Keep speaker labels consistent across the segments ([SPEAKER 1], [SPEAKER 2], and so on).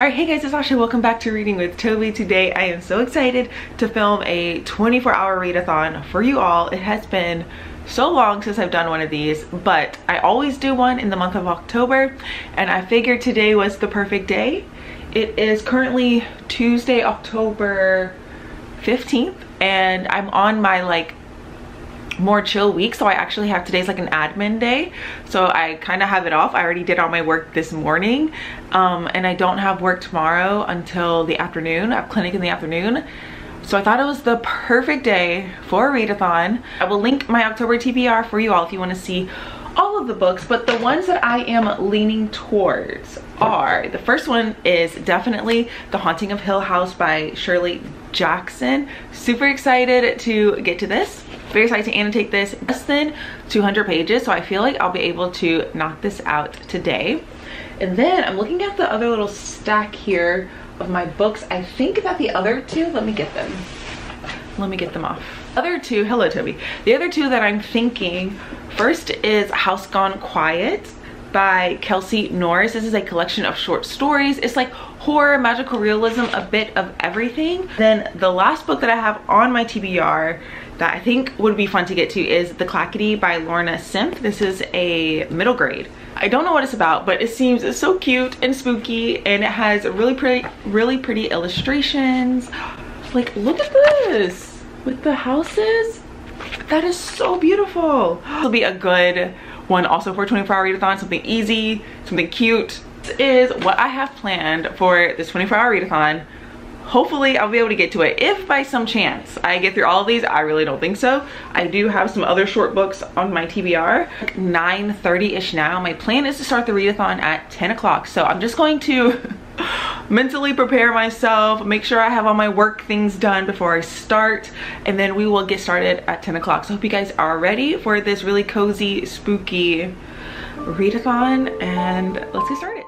[SPEAKER 1] Alright, hey guys, it's Asha. Welcome back to Reading with Toby. Today I am so excited to film a 24-hour readathon for you all. It has been so long since I've done one of these, but I always do one in the month of October, and I figured today was the perfect day. It is currently Tuesday, October 15th, and I'm on my more chill week, so I actually have today's like an admin day, so I kind of have it off. I already did all my work this morning, and I don't have work tomorrow until the afternoon. I have clinic in the afternoon, so I thought it was the perfect day for a readathon. I will link my October TBR for you all if you want to see all of the books, but the ones that I am leaning towards are, the first one is definitely The Haunting of Hill House by Shirley Jackson. Super excited to get to this. Very excited to annotate this. Less than 200 pages, so I feel like I'll be able to knock this out today. And then I'm looking at the other little stack here of my books. I think that the other two, let me get them off. Other two, hello Toby. The other two that I'm thinking, first is House Gone Quiet by Kelsey Norris. This is a collection of short stories. It's like horror, magical realism, a bit of everything. Then the last book that I have on my TBR that I think would be fun to get to is The Clackety by Lorna Simph. This is a middle grade. I don't know what it's about, but it seems so cute and spooky, and it has really pretty illustrations. Like, look at this with the houses. That is so beautiful. This will be a good one also for a 24-hour readathon, something easy, something cute. This is what I have planned for this 24-hour readathon. Hopefully I'll be able to get to it. If by some chance I get through all of these, I really don't think so. I do have some other short books on my TBR. 9:30-ish now. My plan is to start the readathon at 10 o'clock. So I'm just going to mentally prepare myself, make sure I have all my work things done before I start, and then we will get started at 10 o'clock. So I hope you guys are ready for this really cozy, spooky readathon, and let's get started.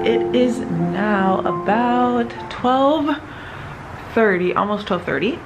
[SPEAKER 1] It is now about 12:30, almost 12:30.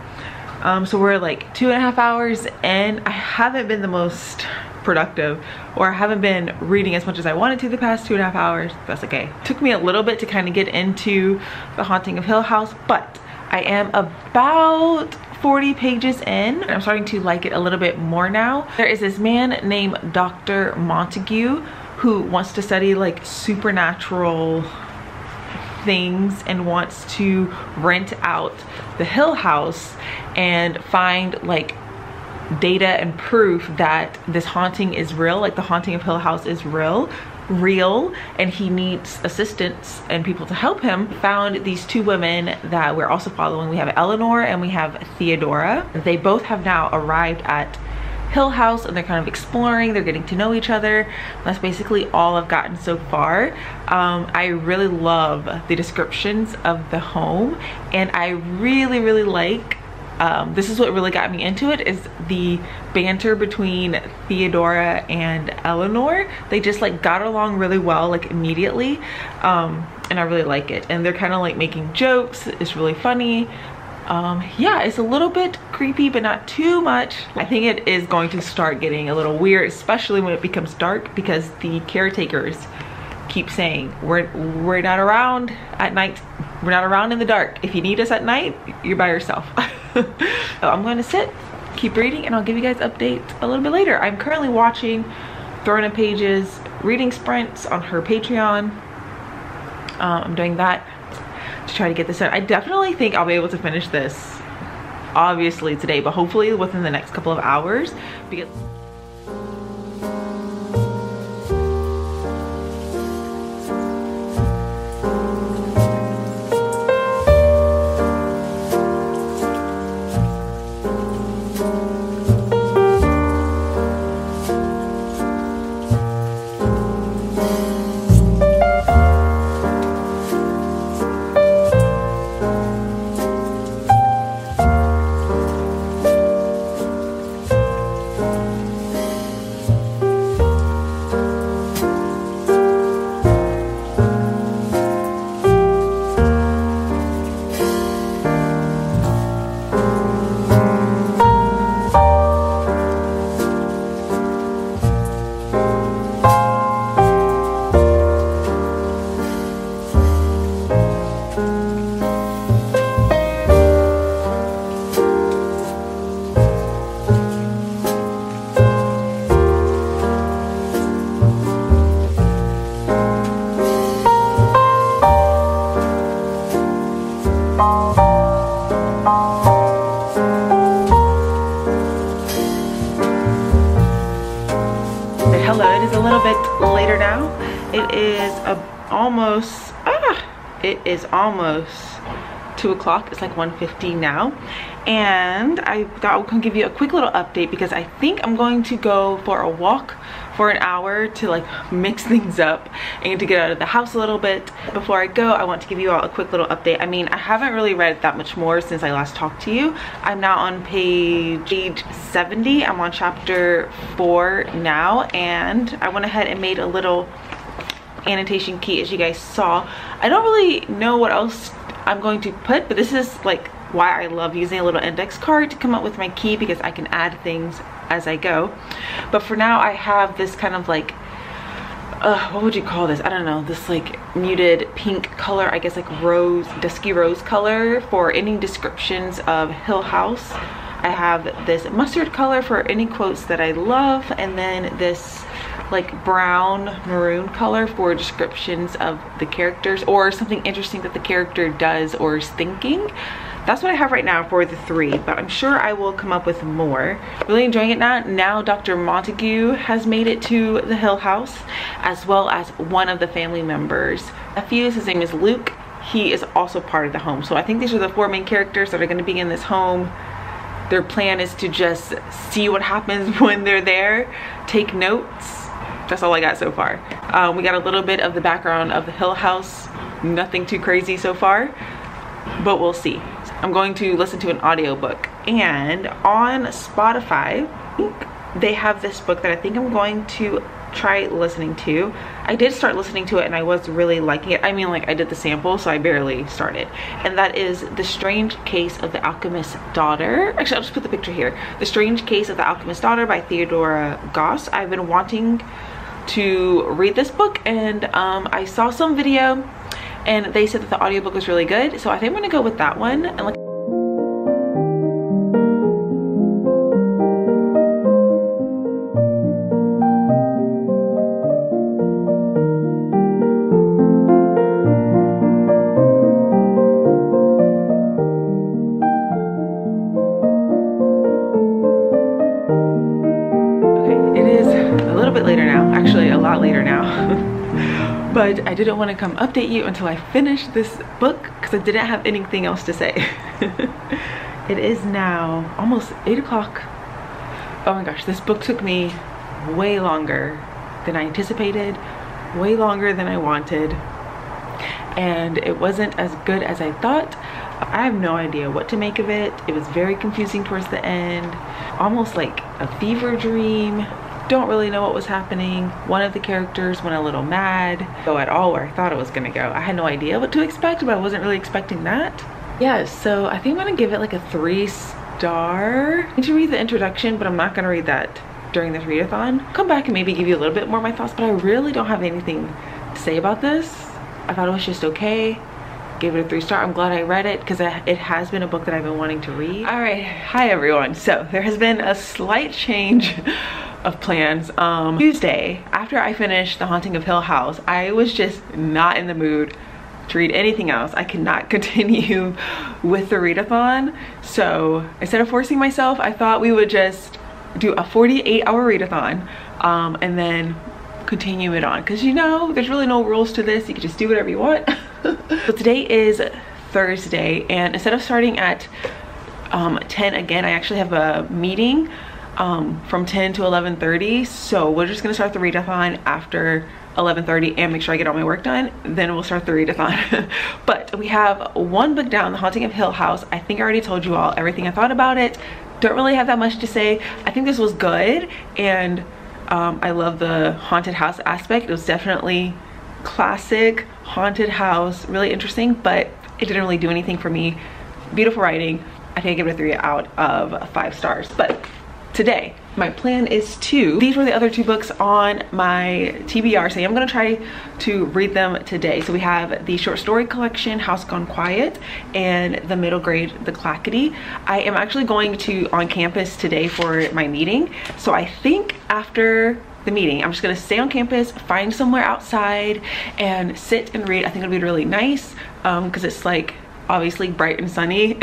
[SPEAKER 1] So we're like 2.5 hours in. I haven't been the most productive, or I haven't been reading as much as I wanted to the past 2.5 hours. That's okay. It took me a little bit to kind of get into The Haunting of Hill House, but I am about 40 pages in, and I'm starting to like it a little bit more now. There is this man named Dr. Montague who wants to study like supernatural things and wants to rent out the Hill House and find like data and proof that this haunting is real, like the Haunting of Hill House is real. real and he needs assistance and people to help him, found these two women that we're also following. We have Eleanor and we have Theodora. They both have now arrived at Hill House and they're kind of exploring, they're getting to know each other. That's basically all I've gotten so far. I really love the descriptions of the home, and I really like, this is what really got me into it, is the banter between Theodora and Eleanor. They just like got along really well, like immediately, and I really like it. And they're kind of like making jokes. It's really funny. Yeah, it's a little bit creepy, but not too much. I think it is going to start getting a little weird, especially when it becomes dark, because the caretakers keep saying, we're not around at night. We're not around in the dark. If you need us at night, you're by yourself. So I'm going to sit, keep reading, and I'll give you guys updates a little bit later. I'm currently watching Throwing in Pages reading sprints on her Patreon. I'm doing that to try to get this done. I definitely think I'll be able to finish this obviously today, but hopefully within the next couple of hours, because it is almost 2 o'clock. It's like 1:50 now, and I thought I would give you a quick little update because I think I'm going to go for a walk for an hour to like mix things up and to get out of the house a little bit. Before I go, I want to give you all a quick little update. I mean, I haven't really read that much more since I last talked to you. I'm now on page 70. I'm on chapter 4 now, and I went ahead and made a little annotation key, as you guys saw. I don't really know what else I'm going to put, but this is like why I love using a little index card to come up with my key, because I can add things as I go. But for now, I have this kind of like what would you call this? I don't know, this like muted pink color, I guess like rose, dusky rose color for any descriptions of Hill House. I have this mustard color for any quotes that I love, and then this like brown maroon color for descriptions of the characters or something interesting that the character does or is thinking. That's what I have right now for the 3, but I'm sure I will come up with more. Really enjoying it now. Now Dr. Montague has made it to the Hill House, as well as one of the family members. His name is Luke. He is also part of the home. So I think these are the 4 main characters that are going to be in this home. Their plan is to just see what happens when they're there, take notes. That's all I got so far. We got a little bit of the background of the Hill House. Nothing too crazy so far, but we'll see. I'm going to listen to an audiobook, and on Spotify they have this book that I think I'm going to try listening to. I did start listening to it and I was really liking it. I mean, like, I did the sample, so I barely started. And that is The Strange Case of the Alchemist's Daughter. Actually, I'll just put the picture here. The Strange Case of the Alchemist's Daughter by Theodora Goss. I've been wanting to read this book, and I saw some video and they said that the audiobook was really good, so I think I'm gonna go with that one. And like, okay, it is a little bit later now, actually a lot later now. I didn't want to come update you until I finished this book because I didn't have anything else to say. It is now almost 8 o'clock. Oh my gosh, this book took me way longer than I anticipated, way longer than I wanted, and it wasn't as good as I thought. I have no idea what to make of it. It was very confusing towards the end, almost like a fever dream. Don't really know what was happening. One of the characters went a little mad, go at all where I thought it was gonna go. I had no idea what to expect, but I wasn't really expecting that. Yeah, so I think I'm gonna give it like a 3-star. I need to read the introduction, but I'm not gonna read that during this readathon. Come back and maybe give you a little bit more of my thoughts, but I really don't have anything to say about this. I thought it was just okay. Gave it a 3-star. I'm glad I read it because it has been a book that I've been wanting to read. All right, hi everyone. So there has been a slight change of plans. Tuesday, after I finished The Haunting of Hill House, I was just not in the mood to read anything else. I cannot continue with the readathon. So instead of forcing myself, I thought we would just do a 48-hour readathon and then continue it on, because you know there's really no rules to this. You can just do whatever you want. So today is Thursday, and instead of starting at 10 again, I actually have a meeting from 10 to 11:30. So we're just gonna start the readathon after 11:30 and make sure I get all my work done. Then we'll start the readathon. But we have one book down, The Haunting of Hill House. I think I already told you all everything I thought about it. Don't really have that much to say. I think this was good, and I love the haunted house aspect. It was definitely classic haunted house, really interesting, but it didn't really do anything for me. Beautiful writing. I think I give it a 3 out of 5 stars. But today, my plan is these were the other 2 books on my TBR, so I'm gonna try to read them today. So we have the short story collection, House Gone Quiet, and the middle grade, The Clackety. I am actually going to on campus today for my meeting. So I think after the meeting, I'm just gonna stay on campus, find somewhere outside and sit and read. I think it'll be really nice because it's like obviously bright and sunny,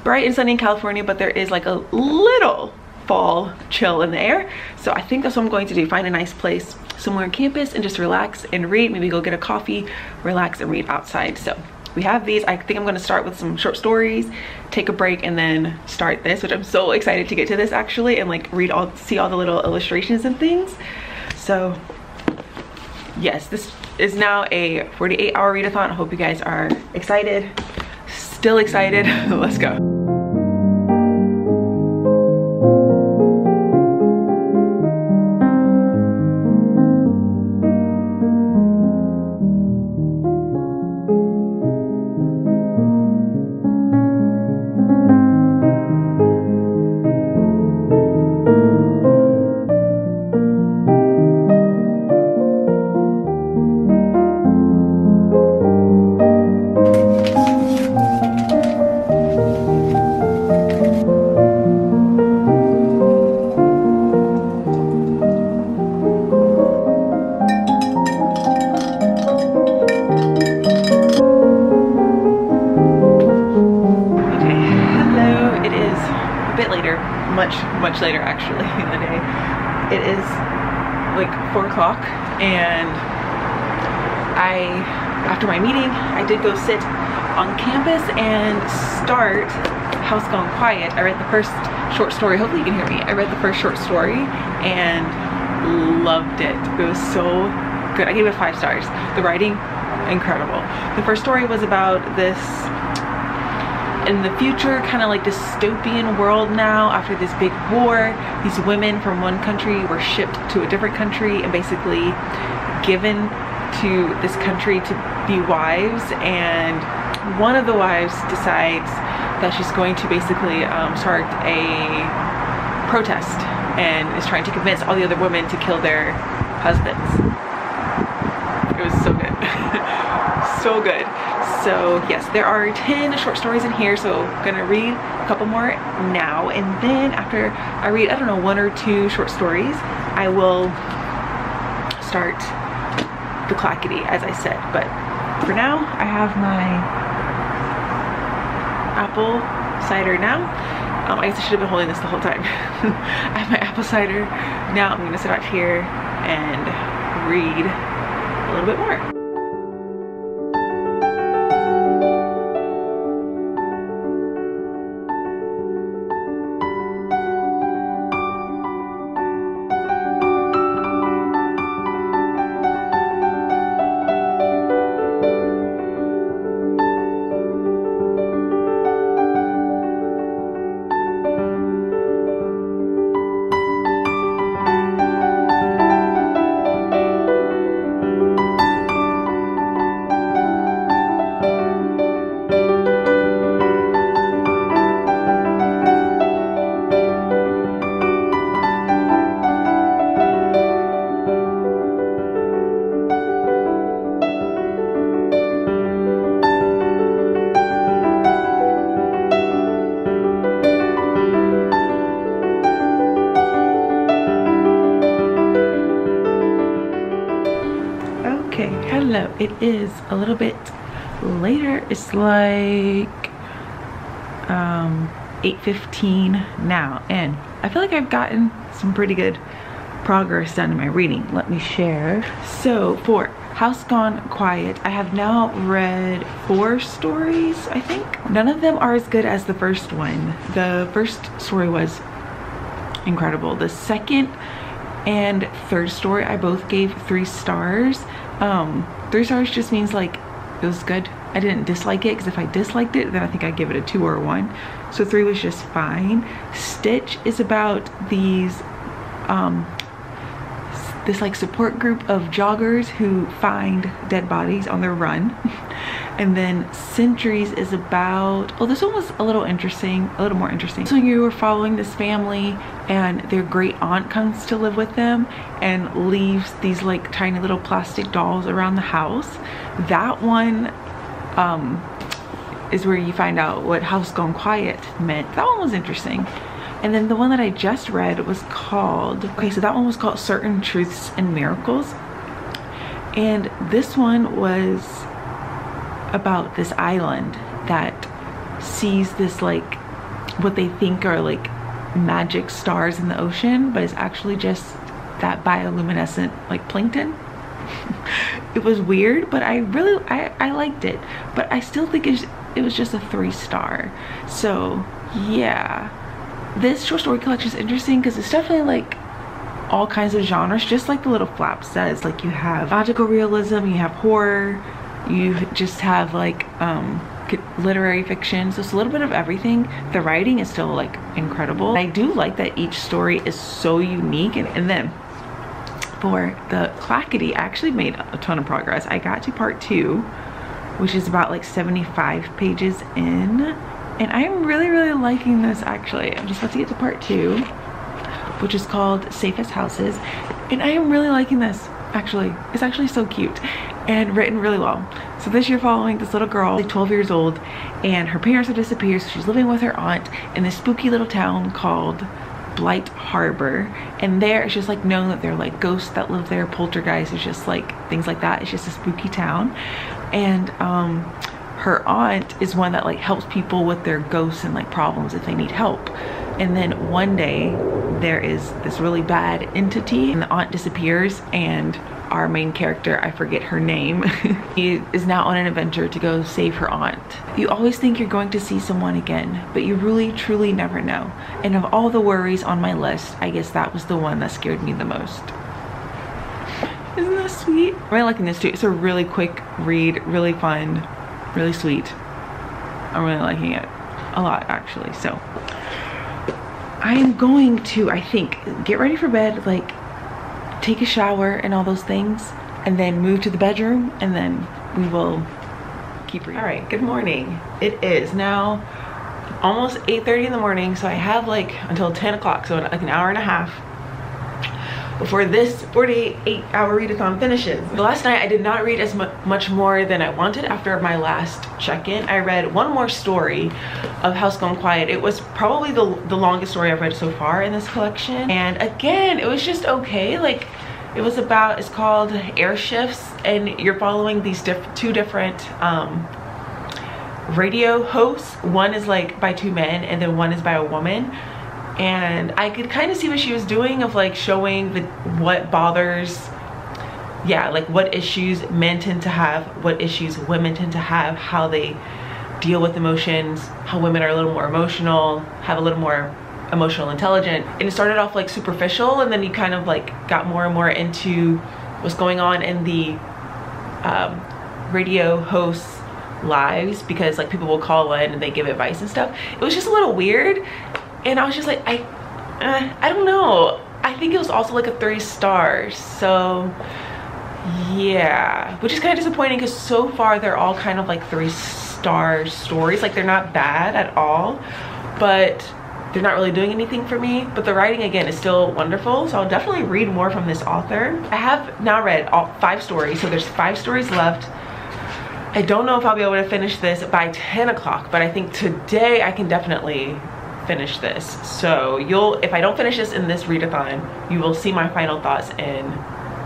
[SPEAKER 1] bright and sunny in California, but there is like a little fall chill in the air. So I think that's what I'm going to do, find a nice place somewhere on campus and just relax and read. Maybe go get a coffee, relax and read outside. So we have these. I think I'm going to start with some short stories, take a break, and then start this, which I'm so excited to get to this actually, and like see all the little illustrations and things. So yes, this is now a 48-hour readathon. I hope you guys are excited, still excited. Let's go. Much later actually in the day. It is like 4 o'clock, and after my meeting I did go sit on campus and start House Gone Quiet. I read the first short story. Hopefully you can hear me. I read the first short story and loved it. It was so good. I gave it 5 stars. The writing, incredible. The first story was about this in the future, kind of like dystopian world now. After this big war, these women from one country were shipped to a different country and basically given to this country to be wives, and one of the wives decides that she's going to basically start a protest and is trying to convince all the other women to kill their husbands. It was so good. So good. So yes, there are 10 short stories in here, so I'm gonna read a couple more now, and then after I read, I don't know, 1 or 2 short stories, I will start The Clackety, as I said. But for now, I have my apple cider now. I guess I should have been holding this the whole time. I have my apple cider. Now I'm gonna sit out here and read a little bit more. it is a little bit later. It's like 8:15 now, and I feel like I've gotten some pretty good progress done in my reading. Let me share. So for House Gone Quiet, I have now read 4 stories, I think. None of them are as good as the first one. The first story was incredible. The second and third story I both gave 3 stars. 3 stars just means like it was good. I didn't dislike it, because if I disliked it, then I think I'd give it a 2 or a 1. So 3 was just fine. Stitch is about these this like support group of joggers who find dead bodies on their run. And then Centuries is about, oh, this one was a little interesting, a little more interesting. So you were following this family, and their great aunt comes to live with them and leaves these like tiny little plastic dolls around the house. That one is where you find out what House Gone Quiet meant. That one was interesting. And then the one that I just read was called, okay, so that one was called Certain Truths and Miracles. And this one was about this island that sees this like what they think are like magic stars in the ocean, but it's actually just that bioluminescent like plankton. It was weird, but I liked it, but I still think it was just a 3-star. So yeah, this short story collection is interesting because it's definitely like all kinds of genres, just like the little flap says. Like you have magical realism, you have horror, you just have like literary fiction, so it's a little bit of everything. The writing is still like incredible. I do like that each story is so unique. And then for the Clackety, I actually made a ton of progress. I got to part 2, which is about like 75 pages in, and I'm really liking this. Actually, I'm just about to get to part 2, which is called Safest Houses, and I am really liking this. Actually, it's actually so cute and written really well. So this you're following this little girl, like 12 years old, and her parents have disappeared, so she's living with her aunt in this spooky little town called Blight Harbor. And there it's just like known that they're like ghosts that live there, poltergeists, it's just like things like that. It's just a spooky town. And her aunt is one that like helps people with their ghosts and like problems if they need help. And then one day there is this really bad entity, and the aunt disappears, and our main character, I forget her name, he is now on an adventure to go save her aunt. You always think you're going to see someone again, but you really truly never know. And of all the worries on my list, I guess that was the one that scared me the most. Isn't that sweet? I'm really liking this too. It's a really quick read, really fun, really sweet. I'm really liking it a lot actually. So I am going to, I think, get ready for bed, like take a shower and all those things, and then move to the bedroom, and then we will keep reading. All right, good morning. It is now almost 8:30 in the morning, so I have like until 10 o'clock, so like an hour and a half before this 48-hour readathon finishes. The last night I did not read as much more than I wanted. After my last check-in, I read one more story of House Gone Quiet. It was probably the longest story I've read so far in this collection, and again it was just okay. Like it was about, it's called Air Shifts, and you're following these two different radio hosts. One is like by 2 men, and then one is by a woman. And I could kind of see what she was doing of like showing what bothers, yeah, like what issues men tend to have, what issues women tend to have, how they deal with emotions, how women are a little more emotional, have a little more emotional intelligence. And it started off like superficial, and then you kind of like got more and more into what's going on in the radio hosts' lives, because like people will call in and they give advice and stuff. It was just a little weird. And I was just like, I don't know. I think it was also like a 3 stars. So yeah, which is kind of disappointing because so far they're all kind of like 3-star stories. Like they're not bad at all, but they're not really doing anything for me. But the writing again is still wonderful. So I'll definitely read more from this author. I have now read all 5 stories. So there's 5 stories left. I don't know if I'll be able to finish this by 10 o'clock, but I think today I can definitely finish this. So if I don't finish this in this readathon, you will see my final thoughts in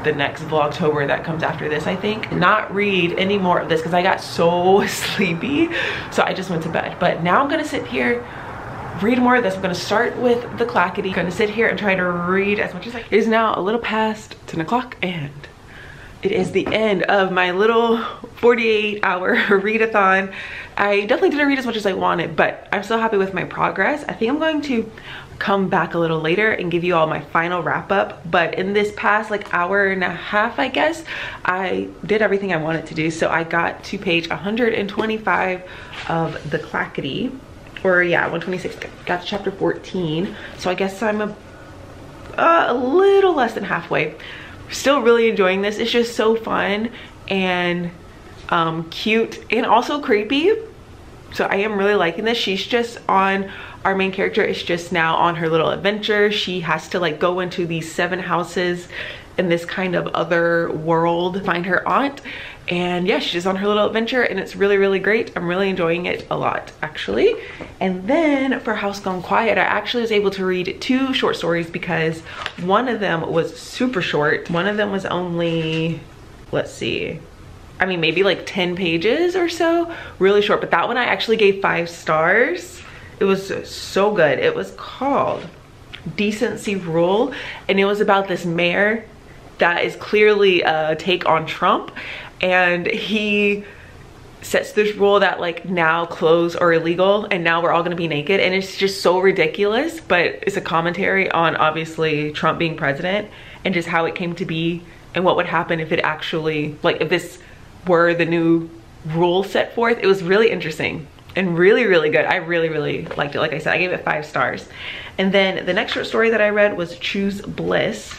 [SPEAKER 1] the next Vlogtober that comes after this, I think. Not read any more of this because I got so sleepy, so I just went to bed. But now I'm gonna sit here, read more of this. I'm gonna start with the Clackety. I'm gonna sit here and try to read as much as I can. It is now a little past 10 o'clock and it is the end of my little 48-hour readathon. I definitely didn't read as much as I wanted, but I'm so happy with my progress. I think I'm going to come back a little later and give you all my final wrap up. But in this past like hour and a half, I guess, I did everything I wanted to do. So I got to page 125 of the Clackety, or yeah, 126, got to chapter 14. So I guess I'm a little less than halfway. Still really enjoying this. It's just so fun and cute and also creepy. So I am really liking this. She's just on, our main character is just now on her little adventure. She has to like go into these 7 houses in this kind of other world, find her aunt. And yeah, she's just on her little adventure and it's really, really great. I'm really enjoying it a lot, actually. And then for House Gone Quiet, I actually was able to read 2 short stories because one of them was super short. One of them was only, let's see, I mean, maybe like 10 pages or so, really short. But that one I actually gave 5 stars. It was so good. It was called Decency Rule, and it was about this mayor that is clearly a take on Trump, and he sets this rule that like now clothes are illegal and now we're all gonna be naked, and it's just so ridiculous, but it's a commentary on obviously Trump being president and just how it came to be and what would happen if it actually, like if this were the new rule set forth. It was really interesting and really, really good. I really, really liked it. Like I said, I gave it 5 stars. And then the next short story that I read was Choose Bliss.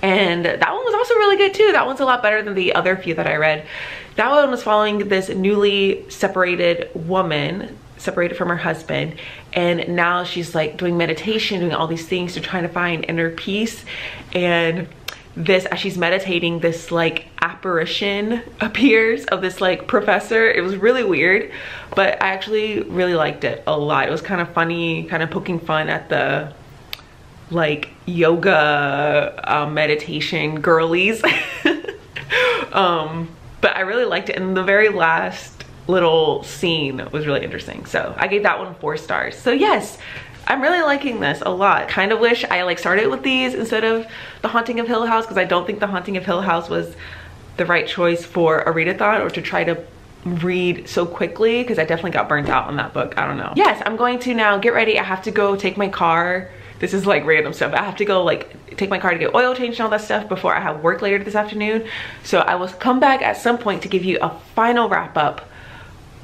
[SPEAKER 1] And that one was also really good too. That one's a lot better than the other few that I read. That one was following this newly separated woman, separated from her husband, and now she's like doing meditation, doing all these things to try to find inner peace. And this, as she's meditating, this like apparition appears of this like professor. It was really weird, but I actually really liked it a lot. It was kind of funny, kind of poking fun at the like yoga meditation girlies. But I really liked it, and the very last little scene was really interesting, so I gave that one 4 stars. So yes, I'm really liking this a lot. Kind of wish I like started with these instead of The Haunting of Hill House, because I don't think The Haunting of Hill House was the right choice for a readathon or to try to read so quickly, because I definitely got burnt out on that book. I don't know. Yes, I'm going to now get ready. I have to go take my car. This is like random stuff. I have to go like take my car to get oil changed and all that stuff before I have work later this afternoon. So I will come back at some point to give you a final wrap up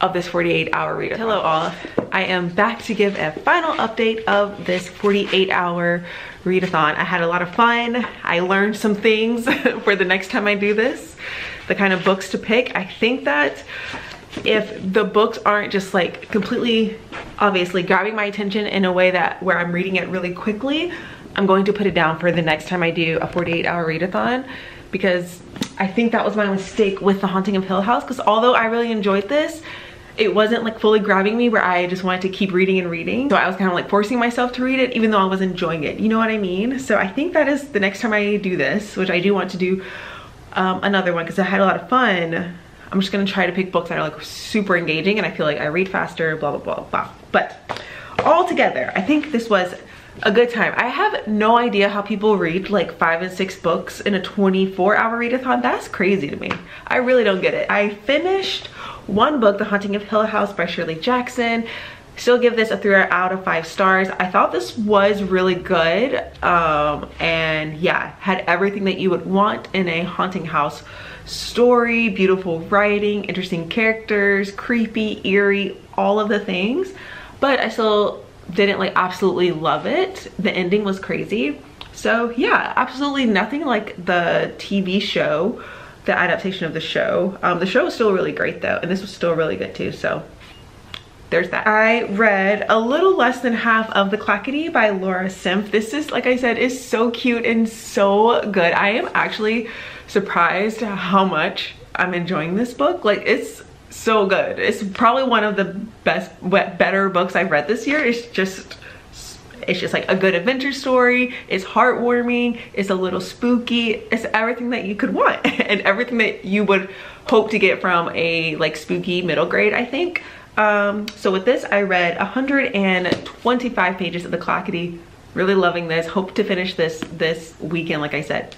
[SPEAKER 1] of this 48-hour readathon. Hello all, I am back to give a final update of this 48-hour readathon. I had a lot of fun. I learned some things for the next time I do this, the kind of books to pick. I think that if the books aren't just like completely obviously grabbing my attention in a way that where I'm reading it really quickly, I'm going to put it down for the next time I do a 48-hour readathon, because I think that was my mistake with The Haunting of Hill House, because although I really enjoyed this, it wasn't like fully grabbing me where I just wanted to keep reading and reading. So I was kind of like forcing myself to read it even though I was enjoying it. You know what I mean? So I think that is the next time I do this, which I do want to do another one because I had a lot of fun. I'm just gonna try to pick books that are like super engaging and I feel like I read faster, blah, blah, blah, blah. But all together, I think this was a good time. I have no idea how people read like 5 and 6 books in a 24-hour readathon. That's crazy to me. I really don't get it. I finished one book, The Haunting of Hill House by Shirley Jackson. Still give this a 3 out of 5 stars. I thought this was really good. And yeah, had everything that you would want in a haunting house story. Beautiful writing, interesting characters, creepy, eerie, all of the things. But I still didn't like absolutely love it. The ending was crazy. So yeah, absolutely nothing like the TV show, the adaptation of the show. The show was still really great though, and this was still really good too, so there's that. I read a little less than half of The Clackety by Laura Simph. This is, like I said, is so cute and so good. I am actually surprised how much I'm enjoying this book. Like, it's so good. It's probably one of the better books I've read this year. It's just It's just like a good adventure story. It's heartwarming. It's a little spooky. It's everything that you could want and everything that you would hope to get from a like spooky middle grade, I think. So with this, I read 125 pages of the Clackety. Really loving this. Hope to finish this weekend, like I said.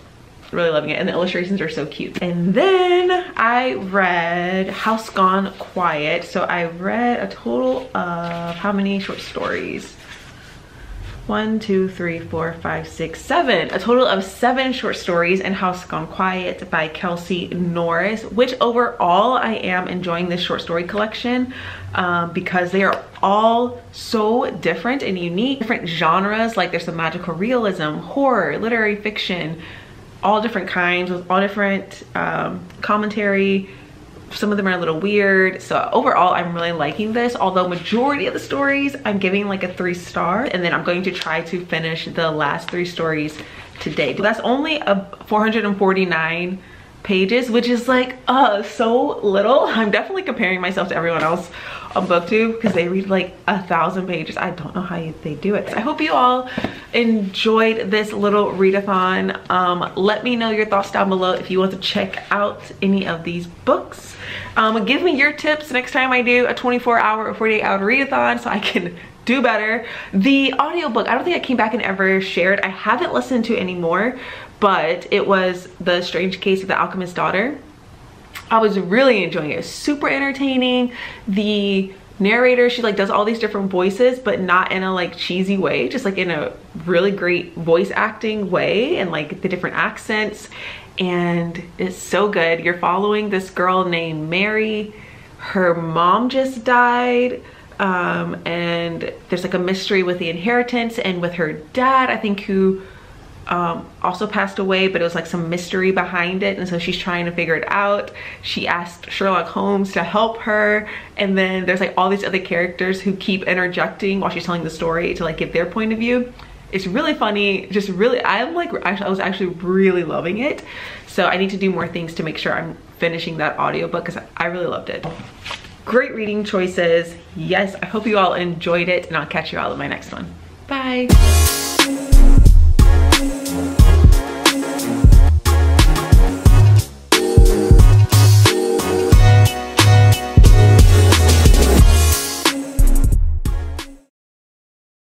[SPEAKER 1] Really loving it, and the illustrations are so cute. And then I read House Gone Quiet. So I read a total of how many short stories? 1, 2, 3, 4, 5, 6, 7. A total of 7 short stories in House Gone Quiet by Kelsey Norris, which overall I am enjoying this short story collection because they are all so different and unique. Different genres, like there's some magical realism, horror, literary fiction, all different kinds with all different commentary. Some of them are a little weird. So overall, I'm really liking this, although majority of the stories I'm giving like a 3-star, and then I'm going to try to finish the last 3 stories today. That's only a 449 pages, which is like so little. I'm definitely comparing myself to everyone else on BookTube because they read like 1,000 pages. I don't know how they do it. I hope you all enjoyed this little readathon. Let me know your thoughts down below if you want to check out any of these books. Give me your tips next time I do a 24-hour or 48-hour readathon so I can do better. The audiobook, I don't think I came back and ever shared. I haven't listened to anymore, but it was The Strange Case of the Alchemist's Daughter. I was really enjoying it. Super entertaining. The narrator, she like does all these different voices, but not in a like cheesy way, just like in a really great voice acting way, and like the different accents, and it's so good. You're following this girl named Mary. Her mom just died, and there's like a mystery with the inheritance, and with her dad, I think, who also passed away, but it was like some mystery behind it, and so she's trying to figure it out. She asked Sherlock Holmes to help her, and then there's like all these other characters who keep interjecting while she's telling the story to like give their point of view. It's really funny. Just really, I was actually really loving it. So I need to do more things to make sure I'm finishing that audiobook because I really loved it. Great reading choices. Yes, I hope you all enjoyed it, and I'll catch you all in my next one. Bye.